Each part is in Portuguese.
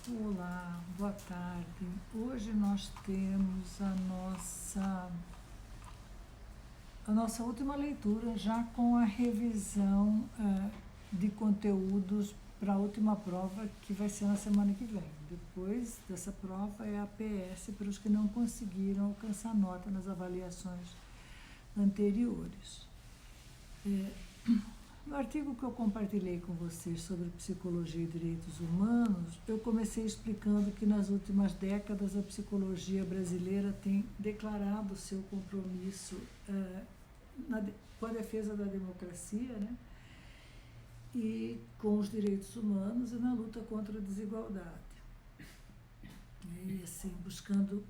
Olá, boa tarde. Hoje nós temos a nossa última leitura, já com a revisão de conteúdos para a última prova, que vai ser na semana que vem. Depois dessa prova é a PS para os que não conseguiram alcançar nota nas avaliações anteriores. No artigo que eu compartilhei com vocês sobre psicologia e direitos humanos, eu comecei explicando que nas últimas décadas a psicologia brasileira tem declarado seu compromisso com a defesa da democracia, né? E com os direitos humanos e na luta contra a desigualdade. E assim, buscando,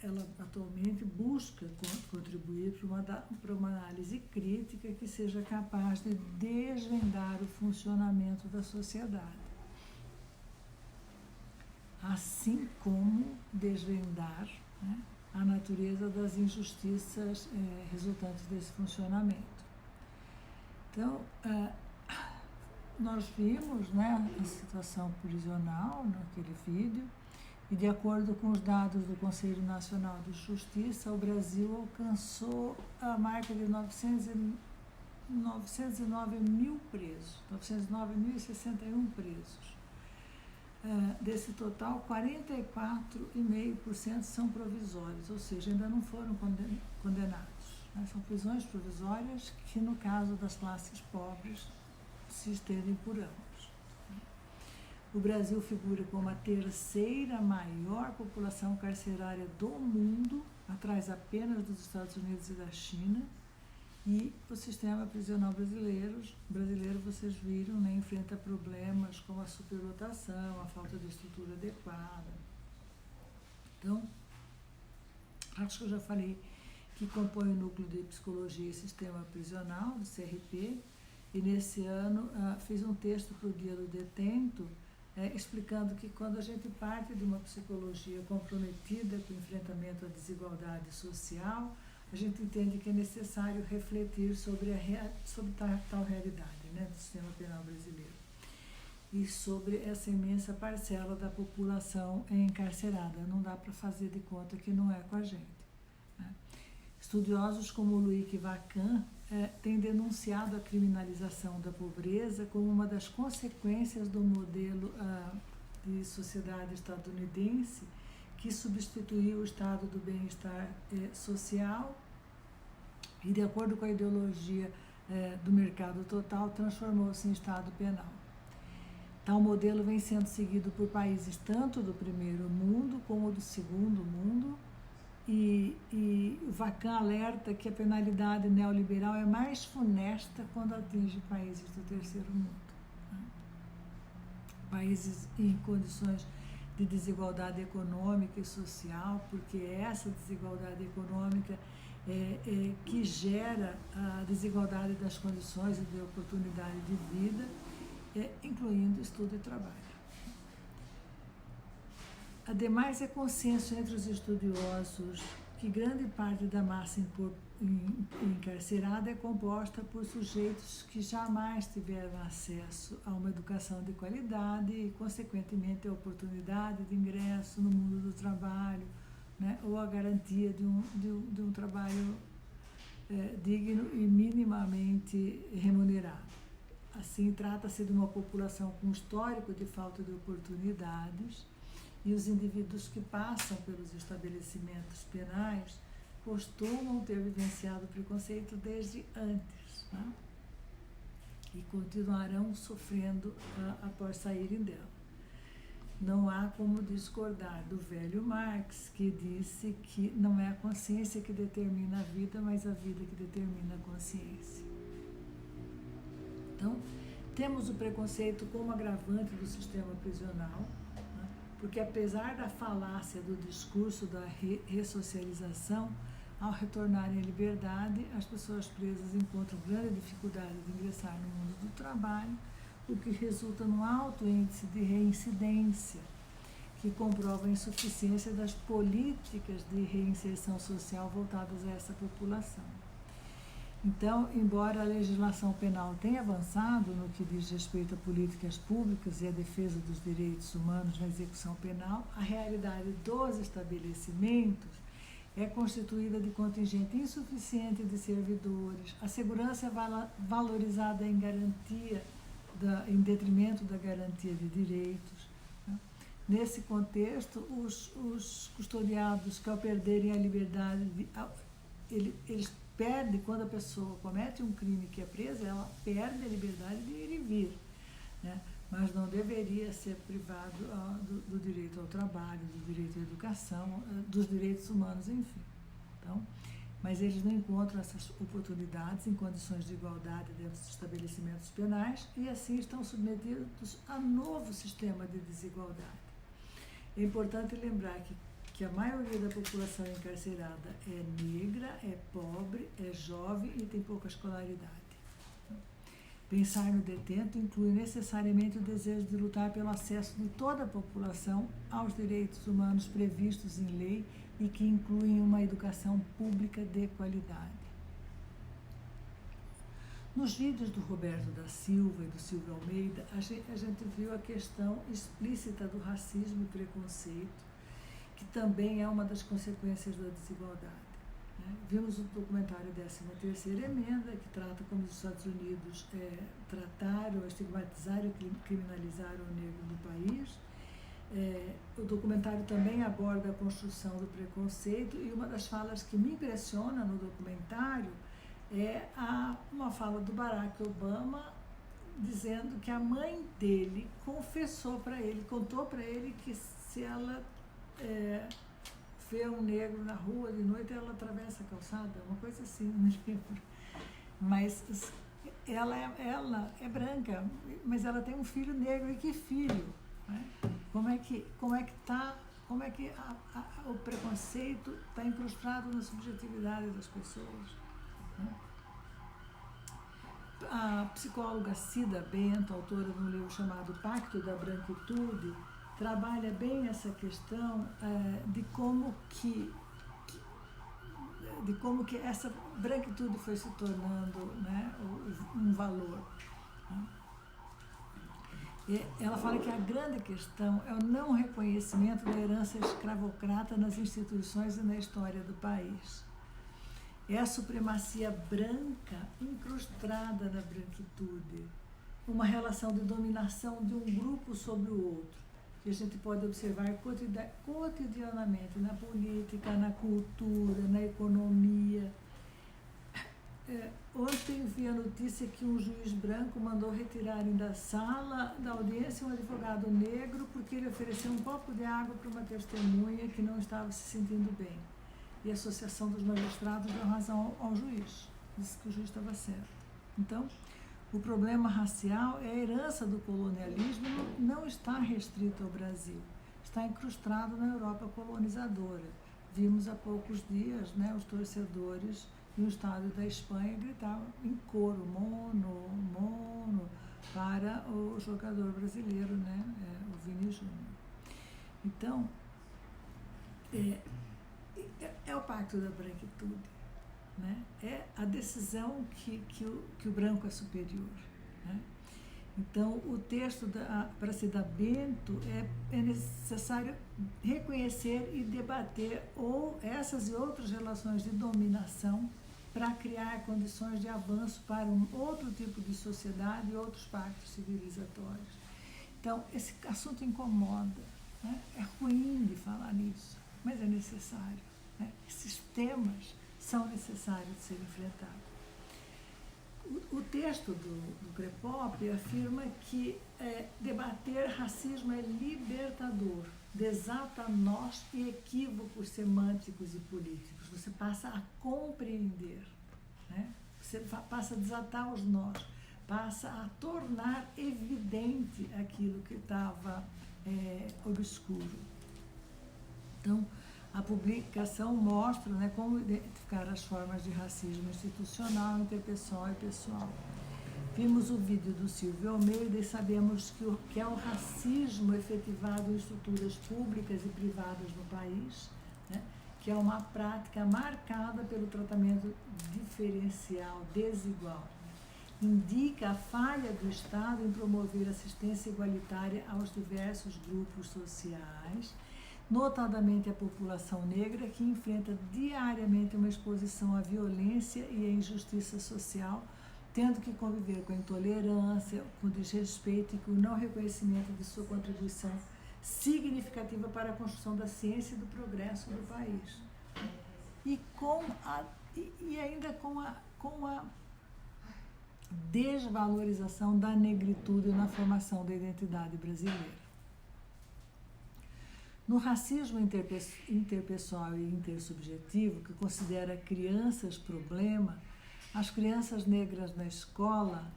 ela atualmente busca contribuir para uma análise crítica que seja capaz de desvendar o funcionamento da sociedade, assim como desvendar, né, a natureza das injustiças resultantes desse funcionamento. Então, nós vimos, né, a situação prisional naquele vídeo, e de acordo com os dados do Conselho Nacional de Justiça, o Brasil alcançou a marca de 909 mil presos, 909.061 presos. Desse total, 44,5% são provisórios, ou seja, ainda não foram condenados. São prisões provisórias que, no caso das classes pobres, se estendem por anos. O Brasil figura como a terceira maior população carcerária do mundo, atrás apenas dos Estados Unidos e da China, e o sistema prisional brasileiro, vocês viram, né, enfrenta problemas como a superlotação, a falta de estrutura adequada. Então, acho que eu já falei que compõe o núcleo de psicologia e sistema prisional, do CRP, e nesse ano fiz um texto para o Dia do Detento, explicando que quando a gente parte de uma psicologia comprometida com o enfrentamento à desigualdade social, a gente entende que é necessário refletir sobre tal realidade, né, do sistema penal brasileiro e sobre essa imensa parcela da população encarcerada. Não dá para fazer de conta que não é com a gente, né? Estudiosos como Loic Vacan têm denunciado a criminalização da pobreza como uma das consequências do modelo de sociedade estadunidense que substituiu o estado do bem-estar social e, de acordo com a ideologia do mercado total, transformou-se em estado penal. Tal modelo vem sendo seguido por países tanto do primeiro mundo como do segundo mundo, e Vacan alerta que a penalidade neoliberal é mais funesta quando atinge países do terceiro mundo, né? Países em condições de desigualdade econômica e social, porque é essa desigualdade econômica que gera a desigualdade das condições e de oportunidade de vida, incluindo estudo e trabalho. Ademais, é consenso entre os estudiosos que grande parte da massa encarcerada é composta por sujeitos que jamais tiveram acesso a uma educação de qualidade e, consequentemente, a oportunidade de ingresso no mundo do trabalho, né, ou a garantia de um trabalho digno e minimamente remunerado. Assim, trata-se de uma população com histórico de falta de oportunidades, e os indivíduos que passam pelos estabelecimentos penais costumam ter vivenciado o preconceito desde antes, né? E continuarão sofrendo após saírem dela. Não há como discordar do velho Marx, que disse que não é a consciência que determina a vida, mas a vida que determina a consciência. Então, temos o preconceito como agravante do sistema prisional, porque apesar da falácia do discurso da ressocialização, ao retornarem à liberdade, as pessoas presas encontram grande dificuldade de ingressar no mundo do trabalho, o que resulta num alto índice de reincidência, que comprova a insuficiência das políticas de reinserção social voltadas a essa população. Então, embora a legislação penal tenha avançado no que diz respeito a políticas públicas e a defesa dos direitos humanos na execução penal, a realidade dos estabelecimentos é constituída de contingente insuficiente de servidores, a segurança é valorizada em em detrimento da garantia de direitos. Nesse contexto, os custodiados que, ao perderem a liberdade, eles perdem, quando a pessoa comete um crime que é presa, ela perde a liberdade de ir e vir, né? Mas não deveria ser privado do direito ao trabalho, do direito à educação, dos direitos humanos, enfim. Então, mas eles não encontram essas oportunidades em condições de igualdade dentro dos estabelecimentos penais e assim estão submetidos a novo sistema de desigualdade. É importante lembrar que a maioria da população encarcerada é negra, é pobre, é jovem e tem pouca escolaridade. Pensar no detento inclui necessariamente o desejo de lutar pelo acesso de toda a população aos direitos humanos previstos em lei e que incluem uma educação pública de qualidade. Nos vídeos do Roberto da Silva e do Silvio Almeida, a gente viu a questão explícita do racismo e preconceito, que também é uma das consequências da desigualdade. Vimos o documentário 13ª Emenda, que trata como os Estados Unidos trataram, estigmatizaram e criminalizaram o negro no país. O documentário também aborda a construção do preconceito e uma das falas que me impressiona no documentário é uma fala do Barack Obama dizendo que a mãe dele confessou para ele, contou para ele que se ela vê um negro na rua de noite, ela atravessa a calçada, uma coisa assim, não me lembro. Mas ela é branca, mas ela tem um filho negro, e que filho? Né? Como é que o preconceito está incrustado na subjetividade das pessoas? Né? A psicóloga Cida Bento, autora de um livro chamado Pacto da Branquitude, trabalha bem essa questão de como que essa branquitude foi se tornando, né, um valor. Né? Ela fala que a grande questão é o não reconhecimento da herança escravocrata nas instituições e na história do país. É a supremacia branca incrustada na branquitude, uma relação de dominação de um grupo sobre o outro, que a gente pode observar cotidianamente na política, na cultura, na economia. Ontem vi a notícia que um juiz branco mandou retirarem da sala da audiência um advogado negro porque ele ofereceu um copo de água para uma testemunha que não estava se sentindo bem. E a Associação dos Magistrados deu razão ao juiz, disse que o juiz estava certo. Então, o problema racial é a herança do colonialismo, não está restrito ao Brasil, está incrustado na Europa colonizadora. Vimos há poucos dias, né, os torcedores no estádio da Espanha gritavam em coro, mono, mono, para o jogador brasileiro, né, o Vini Júnior. Então, é o pacto da branquitude, né? É a decisão que o branco é superior, né? Então, o texto para Cida Bento é necessário reconhecer e debater essas e outras relações de dominação para criar condições de avanço para um outro tipo de sociedade e outros pactos civilizatórios. Então, esse assunto incomoda, né? É ruim de falar nisso, mas é necessário, né? Esses temas são necessários de ser enfrentados. O texto do Crepop afirma que debater racismo é libertador, desata nós e equívocos semânticos e políticos. Você passa a compreender, né? Você passa a desatar os nós, passa a tornar evidente aquilo que estava obscuro. Então, a publicação mostra, né, como identificar as formas de racismo institucional, interpessoal e pessoal. Vimos o vídeo do Silvio Almeida e sabemos que é o racismo efetivado em estruturas públicas e privadas no país, né, que é uma prática marcada pelo tratamento diferencial, desigual. Indica a falha do Estado em promover assistência igualitária aos diversos grupos sociais, notadamente a população negra, que enfrenta diariamente uma exposição à violência e à injustiça social, tendo que conviver com a intolerância, com o desrespeito e com o não reconhecimento de sua contribuição significativa para a construção da ciência e do progresso do país. E ainda com a desvalorização da negritude na formação da identidade brasileira. No racismo interpessoal e intersubjetivo, que considera crianças problema, as crianças negras na escola,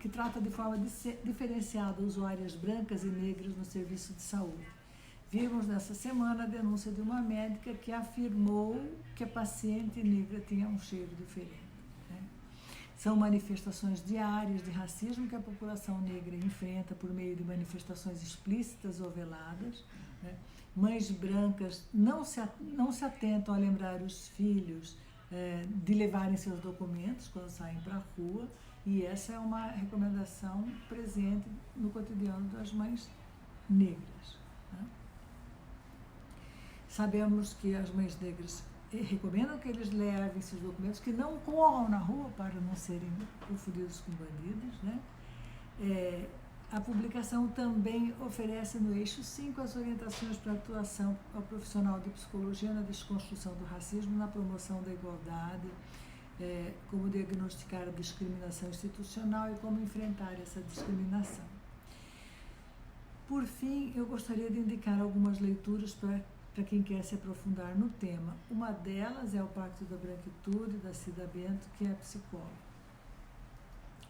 que trata de forma diferenciada usuárias brancas e negras no serviço de saúde. Vimos nessa semana a denúncia de uma médica que afirmou que a paciente negra tinha um cheiro diferente. São manifestações diárias de racismo que a população negra enfrenta por meio de manifestações explícitas ou veladas. Mães brancas não se atentam a lembrar os filhos de levarem seus documentos quando saem para a rua, e essa é uma recomendação presente no cotidiano das mães negras. Sabemos que as mães negras recomendam que eles levem seus documentos, que não corram na rua para não serem confundidos com bandidos, A publicação também oferece no eixo 5 as orientações para a atuação ao profissional de psicologia na desconstrução do racismo, na promoção da igualdade, como diagnosticar a discriminação institucional e como enfrentar essa discriminação. Por fim, eu gostaria de indicar algumas leituras para quem quer se aprofundar no tema. Uma delas é o Pacto da Branquitude, da Cida Bento, que é psicóloga.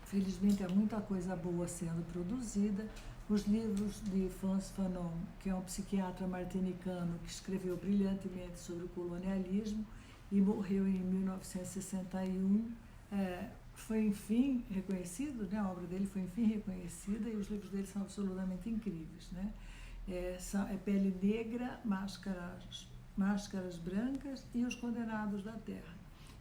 Felizmente, há muita coisa boa sendo produzida. Os livros de Frantz Fanon, que é um psiquiatra martinicano que escreveu brilhantemente sobre o colonialismo e morreu em 1961, foi, enfim, reconhecido, né? A obra dele foi, enfim, reconhecida, e os livros dele são absolutamente incríveis, né? Pele Negra, Máscaras Brancas e Os Condenados da Terra.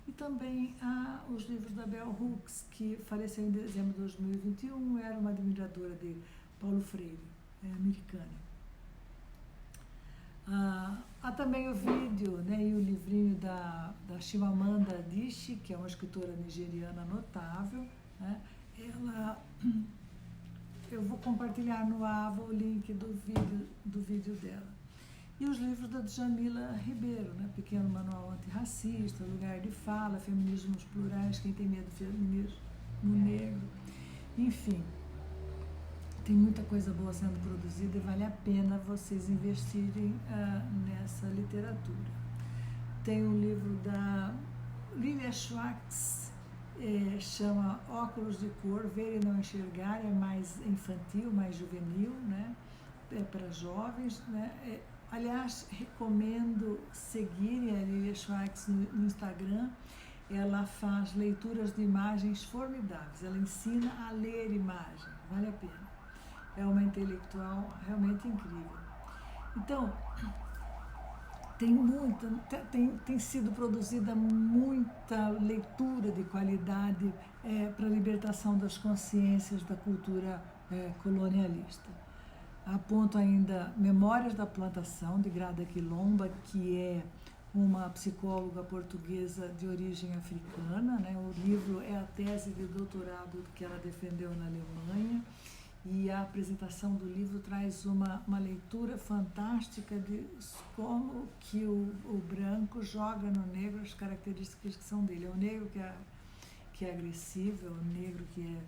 E também há os livros da Bell Hooks, que faleceu em dezembro de 2021, era uma admiradora de Paulo Freire, americana. Há também o vídeo, né, e o livrinho da Chimamanda Adichie, que é uma escritora nigeriana notável, né? Eu vou compartilhar no AVA o link do vídeo dela. E os livros da Djamila Ribeiro, né? Pequeno Manual Antirracista, Lugar de Fala, Feminismos Plurais, Quem Tem Medo do Feminismo Negro. Enfim, tem muita coisa boa sendo produzida e vale a pena vocês investirem nessa literatura. Tem um livro da Lilia Schwartz, chama Óculos de Cor, Ver e Não Enxergar, é mais infantil, mais juvenil, né? Para jovens, né? Aliás, recomendo seguirem a Lilia Schwartz no Instagram. Ela faz leituras de imagens formidáveis, ela ensina a ler imagem, vale a pena. É uma intelectual realmente incrível. Então, tem sido produzida muita leitura de qualidade para a libertação das consciências da cultura colonialista. Aponto ainda Memórias da Plantação, de Grada Quilomba, que é uma psicóloga portuguesa de origem africana, né? O livro é a tese de doutorado que ela defendeu na Alemanha, e a apresentação do livro traz uma leitura fantástica de como que o branco joga no negro as características que são dele. É o negro que é agressivo, é o negro que é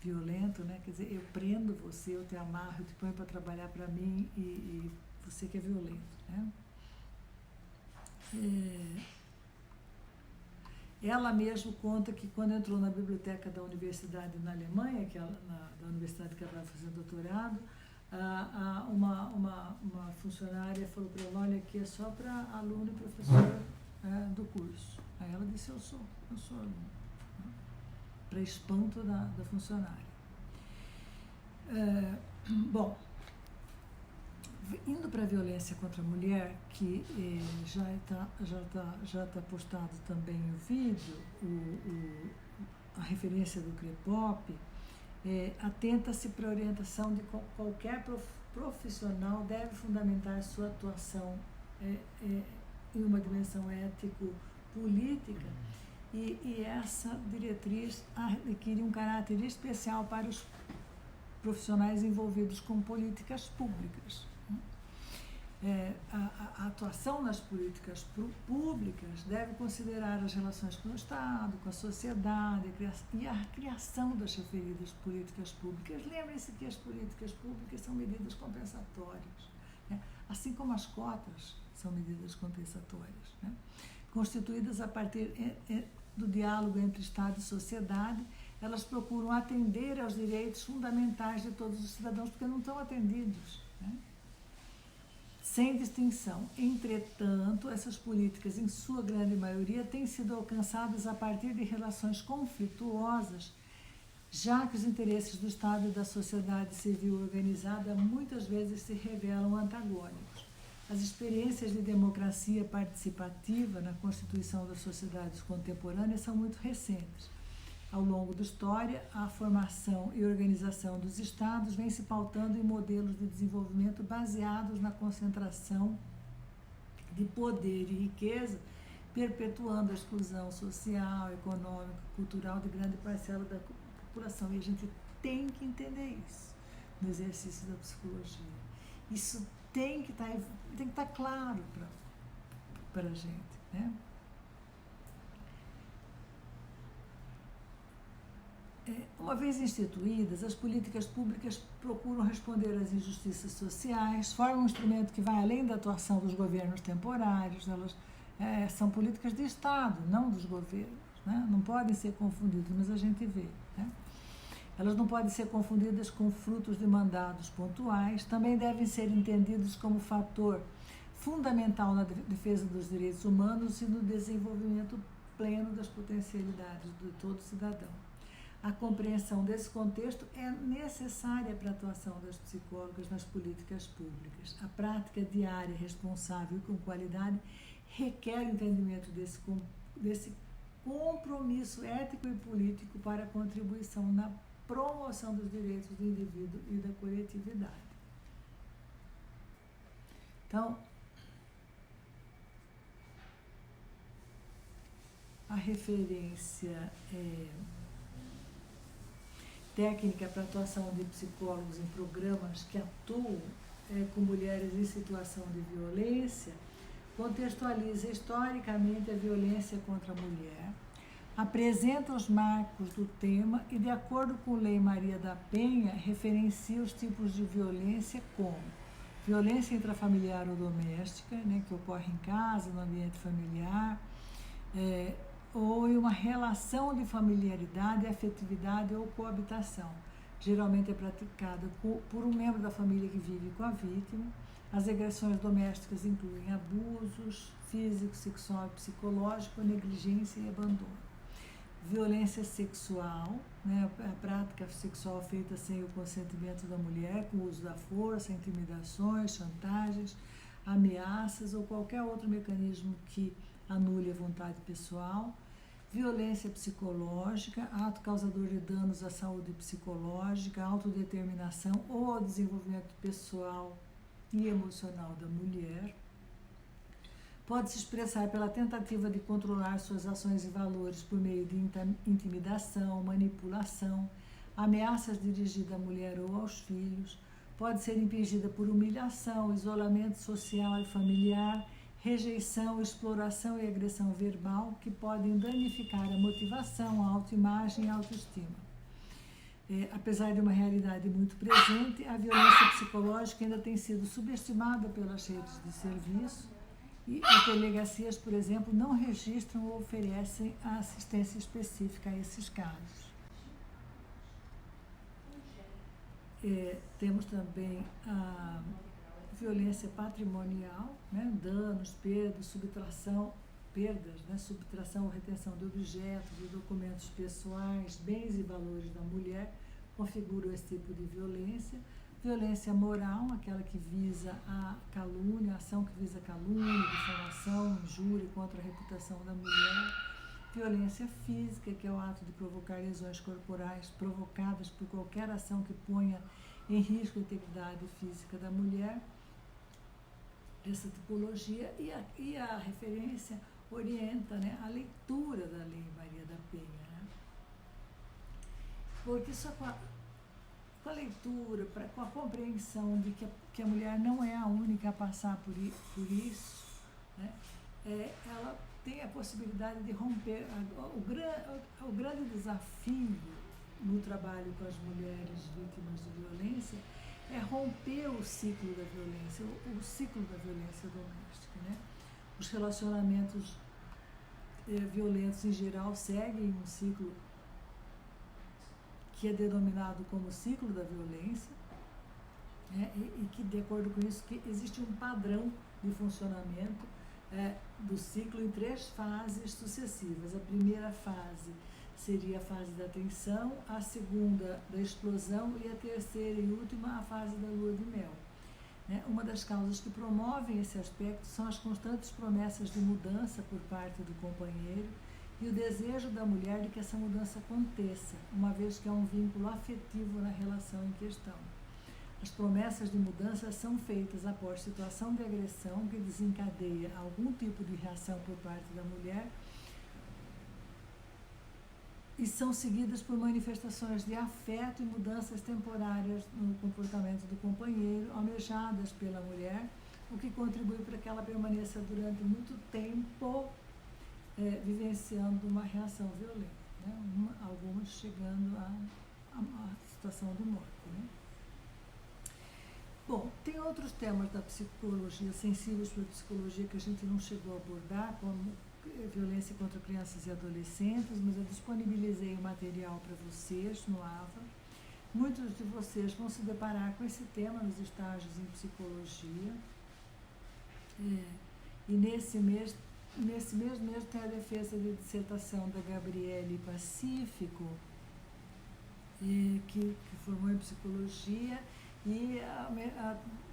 violento, né? Quer dizer, eu prendo você, eu te amarro, eu te ponho para trabalhar para mim e você que é violento, né? Ela mesma conta que quando entrou na biblioteca da universidade na Alemanha, da universidade que ela estava fazendo doutorado, uma funcionária falou para ela: olha, aqui é só para aluno e professor do curso. Aí ela disse: eu sou aluno, para espanto da funcionária. Bom, Indo para a violência contra a mulher, que já tá postado também o vídeo, a referência do CREPOP, atenta-se para a orientação de qualquer profissional deve fundamentar sua atuação em uma dimensão ético-política, e essa diretriz adquire um caráter especial para os profissionais envolvidos com políticas públicas. A atuação nas políticas públicas deve considerar as relações com o Estado, com a sociedade e a criação das referidas políticas públicas. Lembrem-se que as políticas públicas são medidas compensatórias, né? Assim como as cotas são medidas compensatórias, né? Constituídas a partir do diálogo entre Estado e sociedade. Elas procuram atender aos direitos fundamentais de todos os cidadãos, porque não estão atendidos, né? Sem distinção. Entretanto, essas políticas, em sua grande maioria, têm sido alcançadas a partir de relações conflituosas, já que os interesses do Estado e da sociedade civil organizada muitas vezes se revelam antagônicos. As experiências de democracia participativa na constituição das sociedades contemporâneas são muito recentes. Ao longo da história, a formação e organização dos Estados vem se pautando em modelos de desenvolvimento baseados na concentração de poder e riqueza, perpetuando a exclusão social, econômica, cultural de grande parcela da população. E a gente tem que entender isso no exercício da psicologia. Isso tem que estar claro para a gente, né? Uma vez instituídas, as políticas públicas procuram responder às injustiças sociais, formam um instrumento que vai além da atuação dos governos temporários. Elas são políticas de Estado, não dos governos, né? Não podem ser confundidas, mas a gente vê, né? Elas não podem ser confundidas com frutos de mandados pontuais, também devem ser entendidos como fator fundamental na defesa dos direitos humanos e no desenvolvimento pleno das potencialidades de todo cidadão. A compreensão desse contexto é necessária para a atuação das psicólogas nas políticas públicas. A prática diária, responsável e com qualidade requer o entendimento desse compromisso ético e político para a contribuição na promoção dos direitos do indivíduo e da coletividade. Então, a referência técnica para atuação de psicólogos em programas que atuam com mulheres em situação de violência contextualiza historicamente a violência contra a mulher, apresenta os marcos do tema e, de acordo com Lei Maria da Penha, referencia os tipos de violência como violência intrafamiliar ou doméstica, né, que ocorre em casa, no ambiente familiar, ou em uma relação de familiaridade, afetividade ou coabitação. Geralmente é praticada por um membro da família que vive com a vítima. As agressões domésticas incluem abusos físico, sexual e psicológico, negligência e abandono. Violência sexual, né, a prática sexual feita sem o consentimento da mulher, com o uso da força, intimidações, chantagens, ameaças ou qualquer outro mecanismo que anule a vontade pessoal. Violência psicológica, ato causador de danos à saúde psicológica, autodeterminação ou ao desenvolvimento pessoal e emocional da mulher. Pode se expressar pela tentativa de controlar suas ações e valores por meio de intimidação, manipulação, ameaças dirigidas à mulher ou aos filhos. Pode ser impingida por humilhação, isolamento social e familiar, rejeição, exploração e agressão verbal, que podem danificar a motivação, a autoimagem e a autoestima. Apesar de uma realidade muito presente, a violência psicológica ainda tem sido subestimada pelas redes de serviço e as delegacias, por exemplo, não registram ou oferecem a assistência específica a esses casos. Temos também a violência patrimonial, né, danos, perdas, subtração ou retenção de objetos, de documentos pessoais, bens e valores da mulher, configuram esse tipo de violência. Violência moral, aquela que visa a calúnia, a ação que visa a calúnia, difamação, injúria contra a reputação da mulher. Violência física, que é o ato de provocar lesões corporais provocadas por qualquer ação que ponha em risco a integridade física da mulher. Essa tipologia e a referência orienta, né, a leitura da Lei Maria da Penha, né? Porque só com a leitura, com a compreensão de que a mulher não é a única a passar por isso, né, ela tem a possibilidade de romper. O grande desafio no trabalho com as mulheres vítimas de violência é romper o ciclo da violência, o ciclo da violência doméstica, né? Os relacionamentos violentos em geral seguem um ciclo que é denominado como ciclo da violência, né? E que, de acordo com isso, que existe um padrão de funcionamento do ciclo em 3 fases sucessivas. A primeira fase seria a fase da tensão, a segunda da explosão e a terceira e última a fase da lua de mel. Uma das causas que promovem esse aspecto são as constantes promessas de mudança por parte do companheiro e o desejo da mulher de que essa mudança aconteça, uma vez que há um vínculo afetivo na relação em questão. As promessas de mudança são feitas após situação de agressão que desencadeia algum tipo de reação por parte da mulher e são seguidas por manifestações de afeto e mudanças temporárias no comportamento do companheiro, almejadas pela mulher, o que contribui para que ela permaneça durante muito tempo vivenciando uma reação violenta, né? Algumas chegando à situação de morte, né? Bom, tem outros temas da psicologia, sensíveis para a psicologia, que a gente não chegou a abordar, como violência contra crianças e adolescentes, mas eu disponibilizei o material para vocês no AVA. Muitos de vocês vão se deparar com esse tema nos estágios em psicologia. E nesse mês mesmo tem a defesa de dissertação da Gabriele Pacífico, que formou em psicologia, e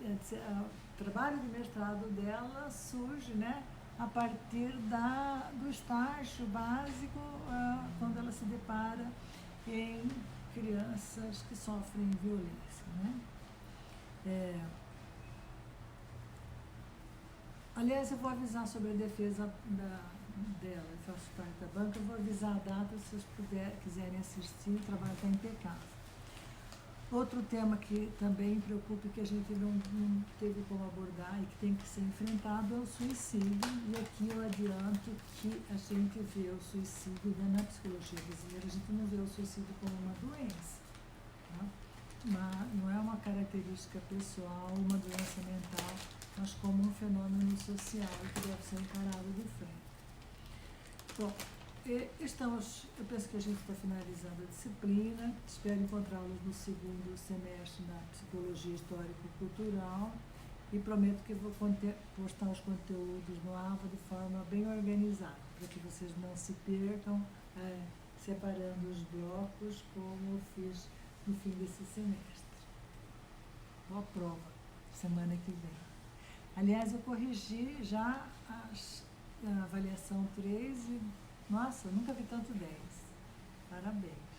o trabalho de mestrado dela surge, né, a partir do estágio básico, quando ela se depara em crianças que sofrem violência, né? Aliás, eu vou avisar sobre a defesa dela, eu faço parte da banca, eu vou avisar a data, se vocês quiserem assistir, o trabalho está impecável. Outro tema que também preocupa e que a gente não teve como abordar e que tem que ser enfrentado é o suicídio. E aqui eu adianto que a gente vê o suicídio na psicologia brasileira, a gente não vê o suicídio como uma doença, tá? Não é uma característica pessoal, uma doença mental, mas como um fenômeno social que deve ser encarado de frente. Bom, eu penso que a gente está finalizando a disciplina, espero encontrá-los no segundo semestre na Psicologia Histórico-Cultural e prometo que vou postar os conteúdos no AVA de forma bem organizada, para que vocês não se percam separando os blocos como eu fiz no fim desse semestre. Boa prova, semana que vem. Aliás, eu corrigi já a avaliação 3 e nossa, nunca vi tanto 10. Parabéns.